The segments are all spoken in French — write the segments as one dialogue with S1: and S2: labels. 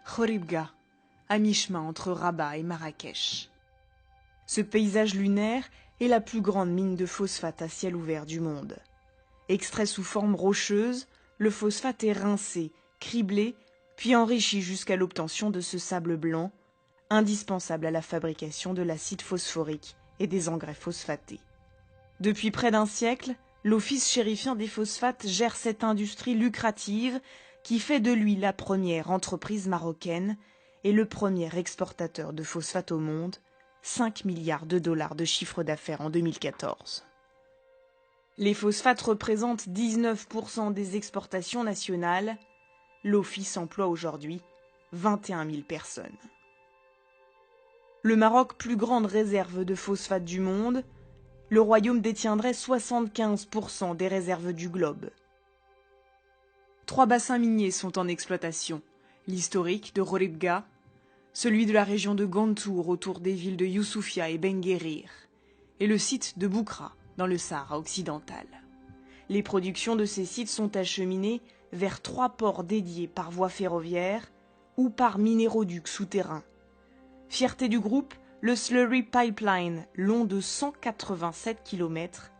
S1: Khoribga, à mi-chemin entre Rabat et Marrakech. Ce paysage lunaire est la plus grande mine de phosphate à ciel ouvert du monde. Extrait sous forme rocheuse, le phosphate est rincé, criblé, puis enrichi jusqu'à l'obtention de ce sable blanc, indispensable à la fabrication de l'acide phosphorique et des engrais phosphatés. Depuis près d'un siècle, l'Office chérifien des phosphates gère cette industrie lucrative qui fait de lui la première entreprise marocaine et le premier exportateur de phosphate au monde, 5 milliards de dollars de chiffre d'affaires en 2014. Les phosphates représentent 19% des exportations nationales. L'Office emploie aujourd'hui 21 000 personnes. Le Maroc, plus grande réserve de phosphate du monde, le royaume détiendrait 75% des réserves du globe. 3 bassins miniers sont en exploitation, l'historique de Khoribga, celui de la région de Gantour autour des villes de Youssoufia et Ben Guerir, et le site de Boukra dans le Sahara occidental. Les productions de ces sites sont acheminées vers 3 ports dédiés par voie ferroviaire ou par minéroducs souterrains. Fierté du groupe, le Slurry Pipeline, long de 187 km.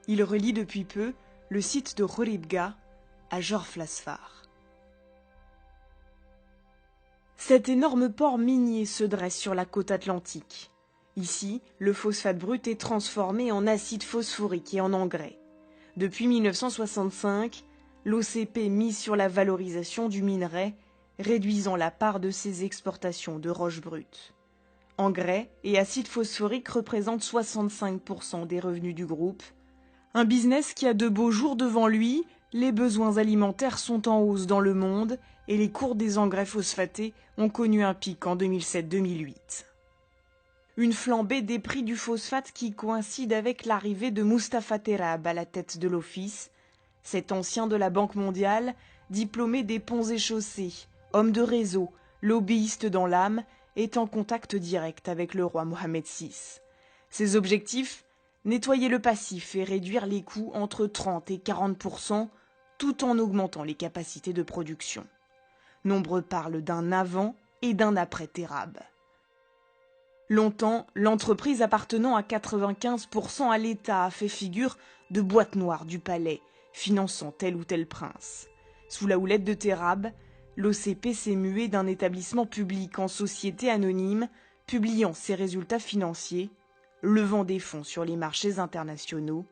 S1: Il relie depuis peu le site de Khoribga à Jorf Lasfar. Cet énorme port minier se dresse sur la côte atlantique. Ici, le phosphate brut est transformé en acide phosphorique et en engrais. Depuis 1965, l'OCP mise sur la valorisation du minerai, réduisant la part de ses exportations de roches brutes. Engrais et acide phosphorique représentent 65% des revenus du groupe. Un business qui a de beaux jours devant lui, les besoins alimentaires sont en hausse dans le monde et les cours des engrais phosphatés ont connu un pic en 2007-2008. Une flambée des prix du phosphate qui coïncide avec l'arrivée de Mustapha Terrab à la tête de l'Office, cet ancien de la Banque mondiale, diplômé des ponts et chaussées, homme de réseau, lobbyiste dans l'âme, est en contact direct avec le roi Mohamed VI. Ses objectifs : nettoyer le passif et réduire les coûts entre 30 et 40%, tout en augmentant les capacités de production. Nombreux parlent d'un avant et d'un après Terrab. Longtemps, l'entreprise appartenant à 95% à l'État a fait figure de boîte noire du palais, finançant tel ou tel prince. Sous la houlette de Terrab, l'OCP s'est mué d'un établissement public en société anonyme, publiant ses résultats financiers, levant des fonds sur les marchés internationaux,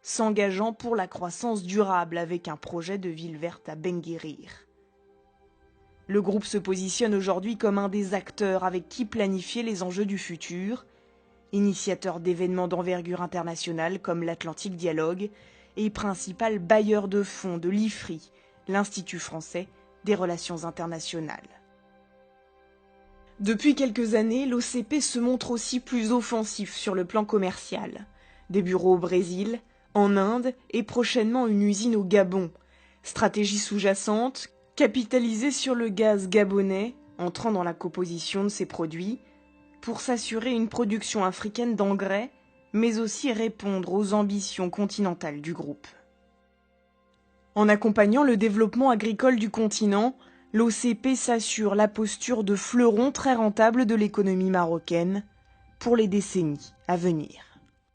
S1: s'engageant pour la croissance durable avec un projet de ville verte à Ben Guerir. Le groupe se positionne aujourd'hui comme un des acteurs avec qui planifier les enjeux du futur, initiateur d'événements d'envergure internationale comme l'Atlantique Dialogue et principal bailleur de fonds de l'IFRI, l'Institut français des relations internationales. Depuis quelques années, l'OCP se montre aussi plus offensif sur le plan commercial. Des bureaux au Brésil, en Inde et prochainement une usine au Gabon. Stratégie sous-jacente, capitaliser sur le gaz gabonais, entrant dans la composition de ses produits, pour s'assurer une production africaine d'engrais, mais aussi répondre aux ambitions continentales du groupe. En accompagnant le développement agricole du continent, l'OCP s'assure la posture de fleuron très rentable de l'économie marocaine pour les décennies à venir.